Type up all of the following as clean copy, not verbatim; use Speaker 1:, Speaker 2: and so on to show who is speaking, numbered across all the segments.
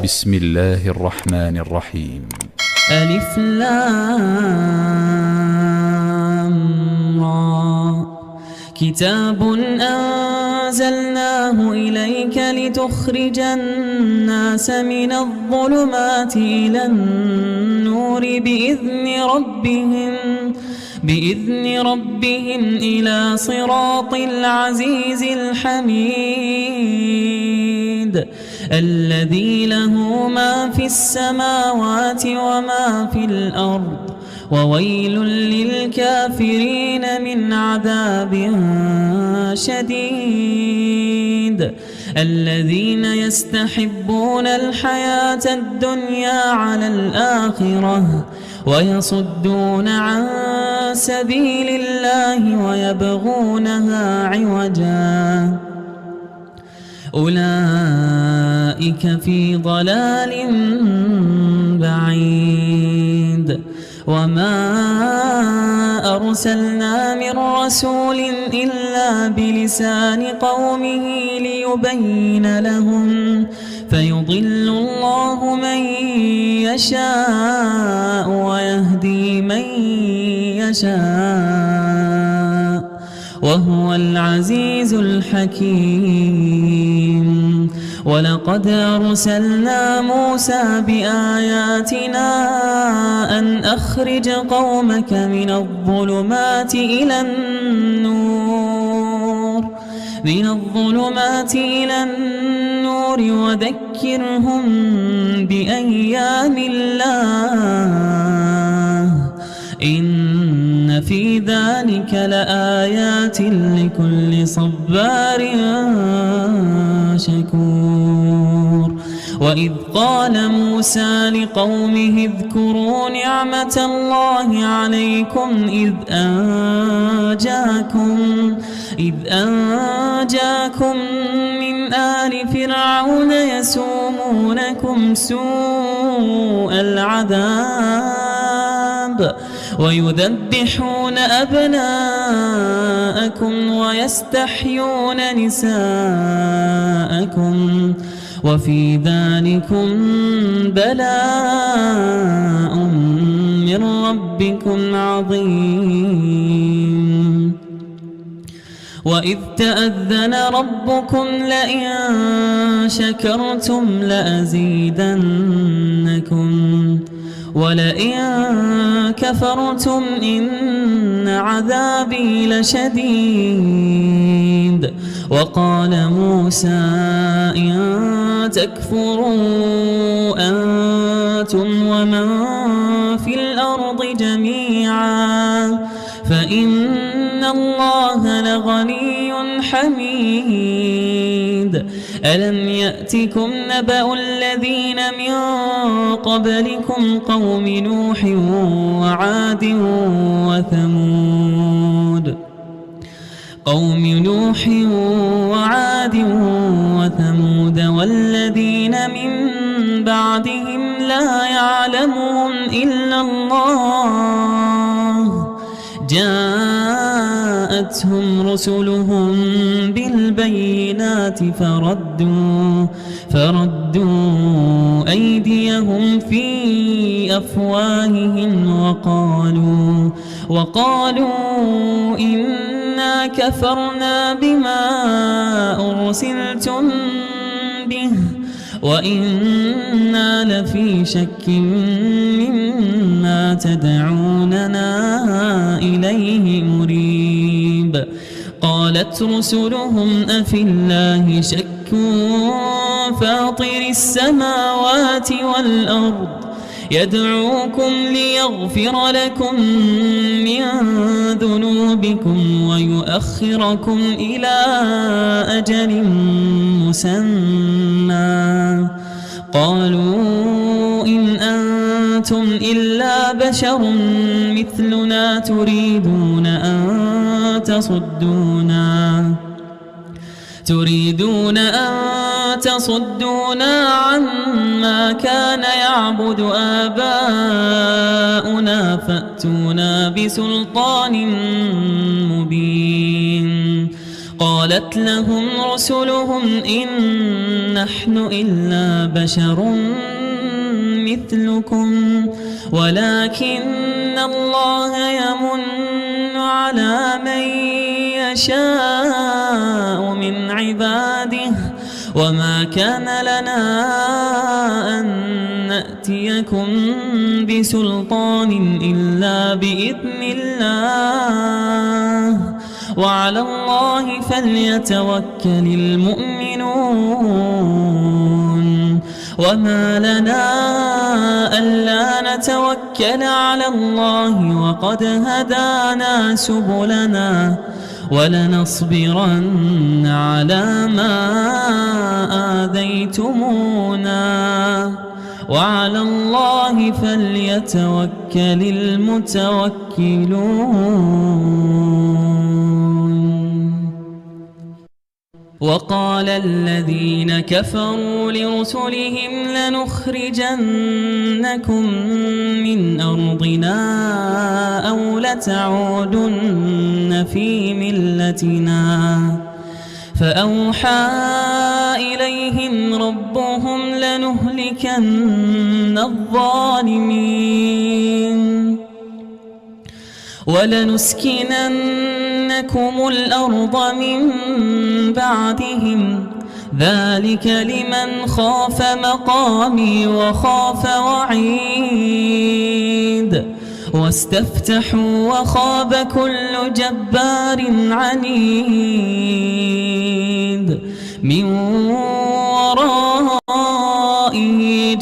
Speaker 1: بسم الله الرحمن الرحيم.
Speaker 2: ألف لام را. كتاب أنزلناه إليك لتخرج الناس من الظلمات إلى النور بإذن ربهم إلى صراط العزيز الحميد الذي له ما في السماوات وما في الأرض وويل للكافرين من عذاب شديد. الذين يستحبون الحياة الدنيا على الآخرة ويصدون عن سبيل الله ويبغونها عوجا أولئك في ضلال بعيد. وما أرسلنا من رسول إلا بلسان قومه ليبين لهم فيضل الله من يشاء ويهدي من يشاء وهو العزيز الحكيم. ولقد أرسلنا موسى بآياتنا أن أخرج قومك من الظلمات إلى النور وذكرهم بأيام الله إن في ذلك لآيات لكل صبار شكور. وإذ قال موسى لقومه اذكروا نعمة الله عليكم إذ أنجاكم من آل فرعون يسومونكم سوء العذاب ويذبحون أبناءكم ويستحيون نساءكم وفي ذلكم بلاء من ربكم عظيم. وإذ تأذن ربكم لئن شكرتم لأزيدنكم ولئن كفرتم إن عذابي لشديد. وقال موسى إن تكفروا أنتم ومن في الأرض جميعا فإن الله لغني حميد. ألم يأتكم نبأ الذين من قبلكم قوم نوح وعاد وثمود والذين من بعدهم لا يعلمهم إلا الله جاءتهم رسلهم بالبينات فردوا أيديهم في أفواههم وقالوا إنا كفرنا بما أرسلتم به وإنا لفي شك مما تدعوننا إليه مريب. قالت رسلهم أفي الله شك فاطر السماوات والأرض يدعوكم ليغفر لكم من ذنوبكم ويؤخركم إلى أجل مسمى قالوا إن أنتم إلا بشر مثلنا تريدون أن تصدونا عما كان يعبد آباؤنا فأتونا بسلطان مبين. قالت لهم رسلهم إن نحن إلا بشر مثلكم ولكن الله يمن على من يشاء من عباده وما كان لنا أن نأتيكم بسلطان إلا بإذن الله وعلى الله فليتوكل المؤمنون وما لنا ألا نتوكل على الله وقد هدانا سبلنا ولنصبرن على ما آذيتمونا وعلى الله فليتوكل المتوكلون. وقال الذين كفروا لرسلهم لنخرجنكم من أرضنا أو لتعودن في ملتنا فأوحى إليهم ربهم لنهلكن الظالمين ولنسكننكم الأرض من بعدهم ذلك لمن خاف مقامي وخاف وعيد واستفتحوا وخاب كل جبار عنيد من ورائه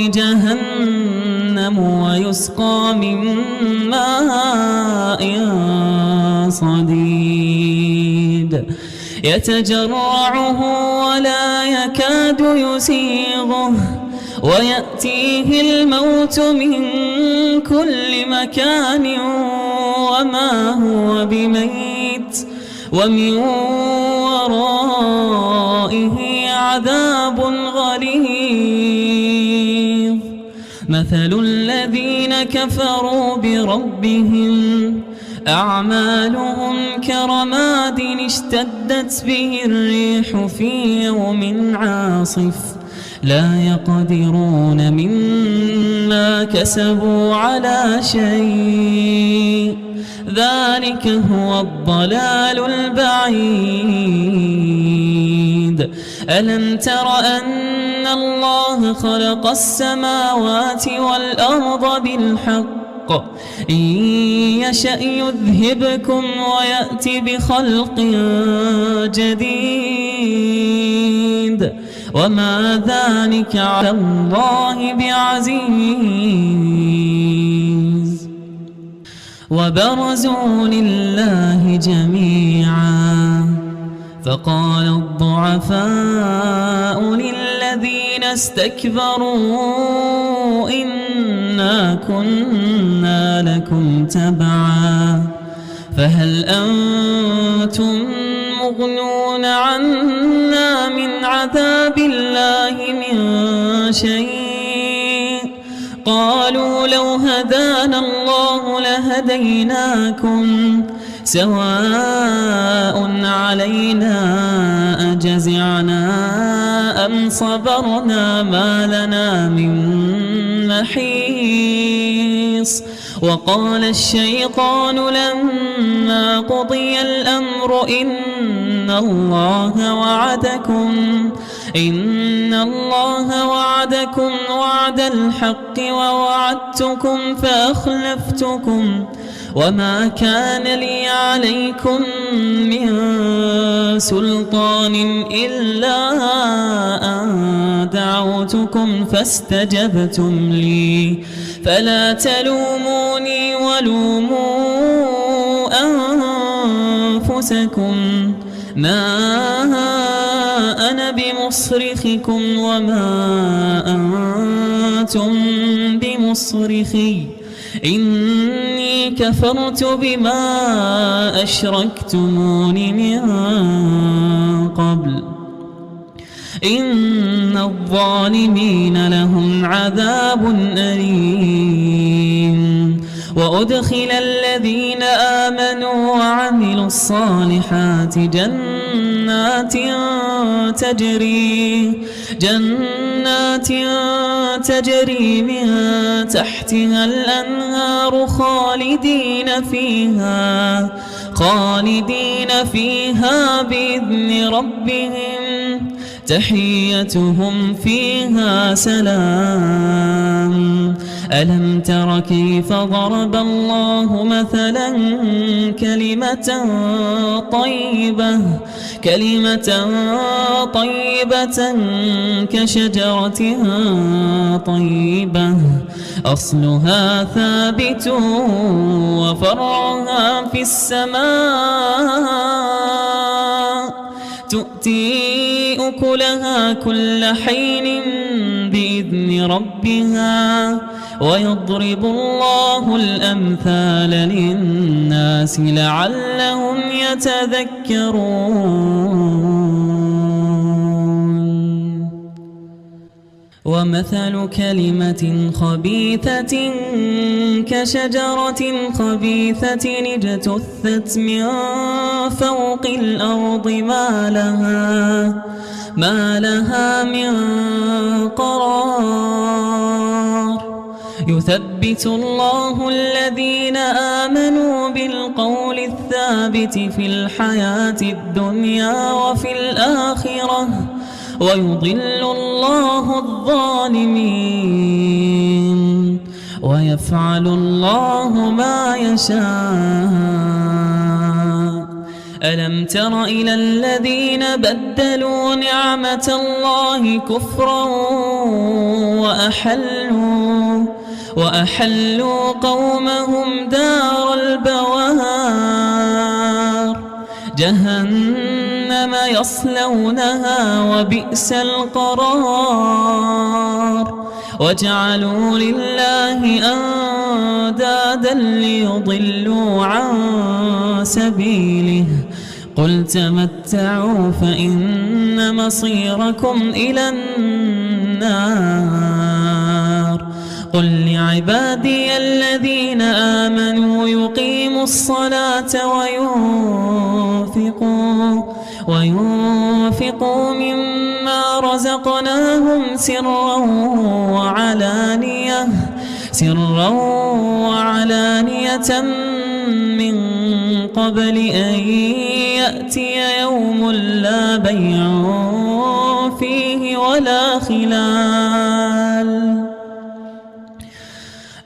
Speaker 2: جهنم ويسقى من ماء صديد يتجرعه ولا يكاد يسيغه ويأتيه الموت من كل مكان وما هو بميت ومن ورائه عذاب غليظ. مثل الذين كفروا بربهم أعمالهم كرماد اشتدت به الريح في يوم عاصف لا يقدرون مما كسبوا على شيء ذلك هو الضلال البعيد. ألم تر أن الله خلق السماوات والأرض بالحق إن يشأ يذهبكم ويأتي بخلق جديد وما ذلك على الله بعزيز. وبرزوا لله جميعا فقال الضعفاء للذين استكبروا إنا كنا لكم تبعا فهل أنتم مغنون عنا من عذاب الله من شيء قالوا لو هدانا الله لهديناكم سواء علينا أجزعنا أم صبرنا ما لنا من محيص. وقال الشيطان لما قضي الأمر إن الله وعدكم وعد الحق ووعدتكم فأخلفتكم وما كان لي عليكم من سلطان إلا أن دعوتكم فاستجبتم لي فلا تلوموني ولوموا أنفسكم ما أنا بمصرخكم وما أنتم بمصرخي إني كفرت بما أشركتمون من قبل إن الظالمين لهم عذاب أليم. وأدخل الذين آمنوا وعملوا الصالحات جنات تجري من تحتها الأنهار خالدين فيها بإذن ربهم تحيتهم فيها سلام. ألم تر كيف ضرب الله مثلا كلمة طيبة كشجرة طيبة أصلها ثابت وفرعها في السماء تؤتي أكلها كل حين بإذن ربها ويضرب الله الأمثال للناس لعلهم يتذكرون. ومثل كلمة خبيثة كشجرة خبيثة اجتثت من فوق الأرض ما لها من قرار. يثبت الله الذين آمنوا بالقول الثابت في الحياة الدنيا وفي الآخرة ويضل الله الظالمين ويفعل الله ما يشاء. ألم تر إلى الذين بدلوا نعمة الله كفرا وأحلوا قومهم دار البوار جهنم يصلونها وبئس القرار. وجعلوا لله أندادا ليضلوا عن سبيله قل تمتعوا فإن مصيركم إلى النار. قل لعبادي الذين آمنوا يقيموا الصلاة وينفقوا مما رزقناهم سرا وعلانية من قبل أن يأتي يوم لا بيع فيه ولا خلال.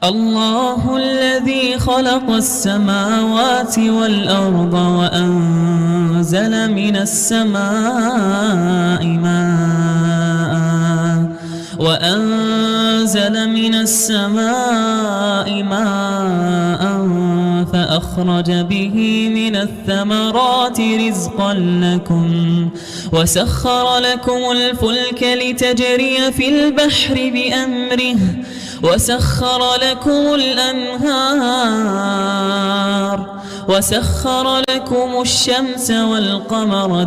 Speaker 2: الله الذي خلق السماوات والأرض وأنزل من السماء ماء فأخرج به من الثمرات رزقا لكم وسخر لكم الفلك لتجري في البحر بأمره وسخر لكم الأنهار وسخر لكم الشمس والقمر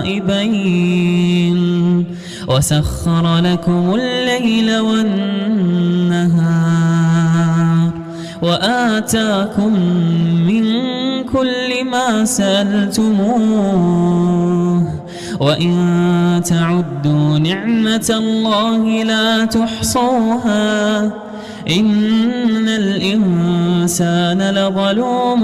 Speaker 2: دائبين وسخر لكم الليل والنهار وآتاكم من كل ما سألتموه وإن تعدوا نعمة الله لا تحصوها إن الإنسان لظلوم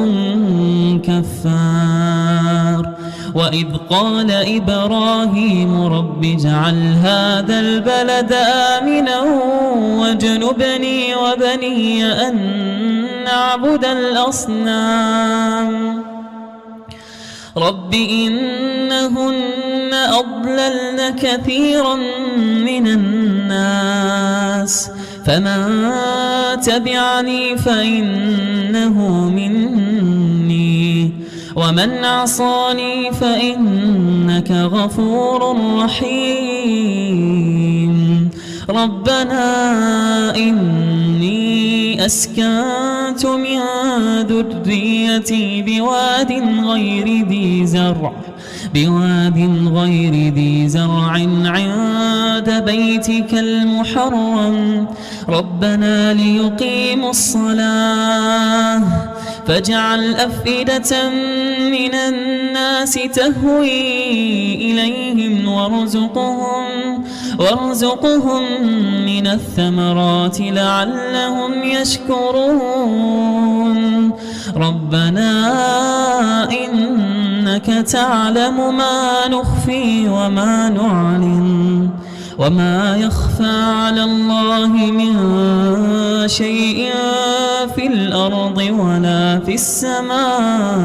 Speaker 2: كفار. وإذ قال إبراهيم رب اجعل هذا البلد آمنا واجنبني وبني أن نعبد الأصنام. رب إنهن أضللن كثيرا من الناس فمن تبعني فإنه مني ومن عصاني فإنك غفور رحيم. ربنا إني أسكنت من ذريتي بواد غير ذي زرع عند بيتك المحرم ربنا ليقيموا الصلاة فاجعل أفئدة من الناس تهوي إليهم وارزقهم من الثمرات لعلهم يشكرون ربنا إنك تعلم ما نخفي وما نعلن وما يخفى على الله من شيء في الأرض ولا في السماء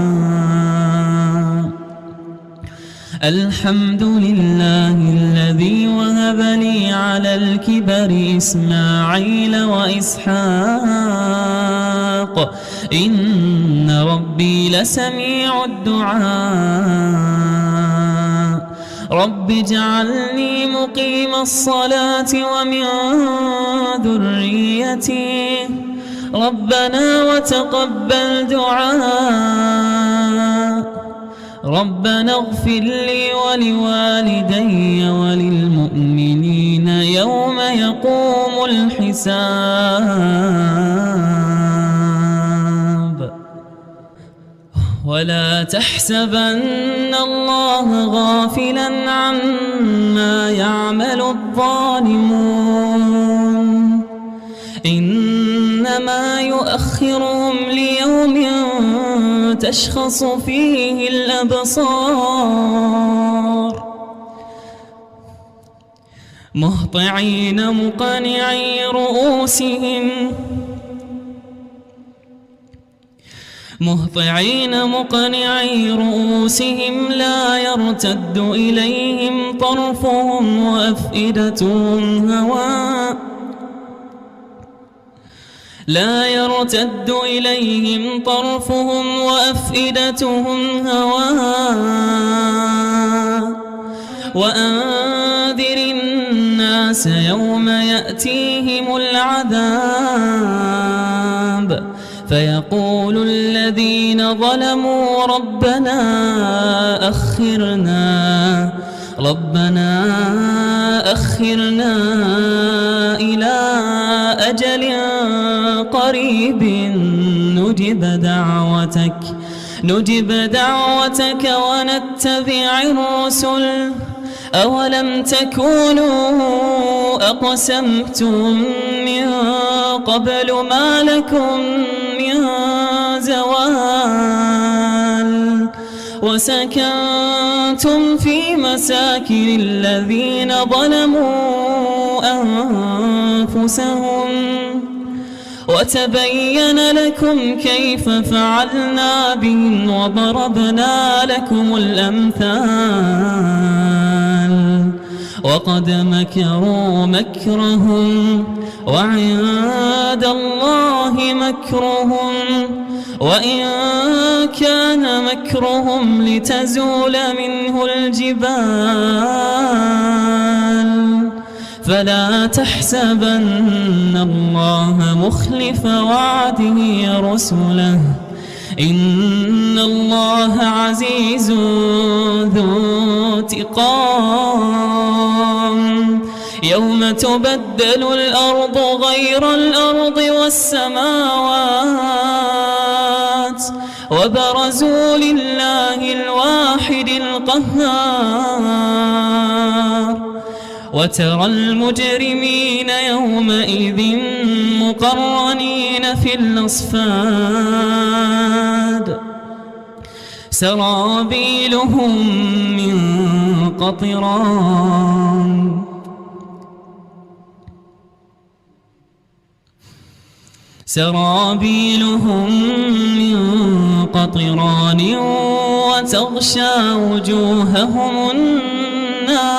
Speaker 2: الحمد لله الذي وهب لي على الكبر إسماعيل وإسحاق إن ربي لسميع الدعاء رب اجعلني مقيم الصلاة ومن ذريتي ربنا وتقبل دعاء ربنا اغفر لي ولوالدي وللمؤمنين يوم يقوم الحساب ولا تحسبن الله غافلا عما يعمل الظالمون إنما يؤخرهم ليوم تشخص فيه الأبصار مهطعين مقنعي رؤوسهم لا يرتد إليهم طرفهم وأفئدتهم هواء وأنذر الناس يوم يأتيهم العذاب فيقول الذين ظلموا ربنا أخرنا إلى أجل قريب نجب دعوتك ونتبع الرسل أولم تكونوا أقسمتم من قبل ما لكم من زوال وسكنتم في مساكن الذين ظلموا أنفسهم وتبين لكم كيف فعلنا بهم وضربنا لكم الأمثال وقد مكروا مكرهم وعند الله مكرهم وإن كان مكرهم لتزول منه الجبال فلا تحسبن الله مخلف وعده رسله إن الله عزيز ذو انتقام يوم تبدل الأرض غير الأرض والسماوات وبرزوا لله الواحد القهار وترى المجرمين يومئذ مقرنين في الأصفاد سرابيلهم من قطران وتغشى وجوههم النار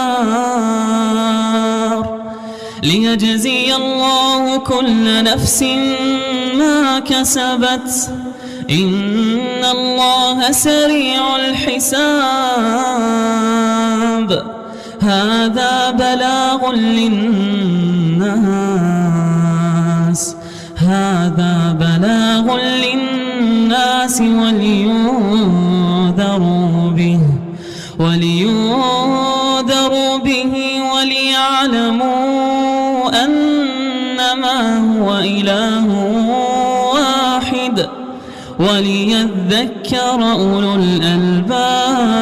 Speaker 2: ليجزي الله كل نفس ما كسبت إن الله سريع الحساب هذا بلاغ للناس ولينذروا به وليعلموا أنما هو إله واحد وليذكر أولو الألباب.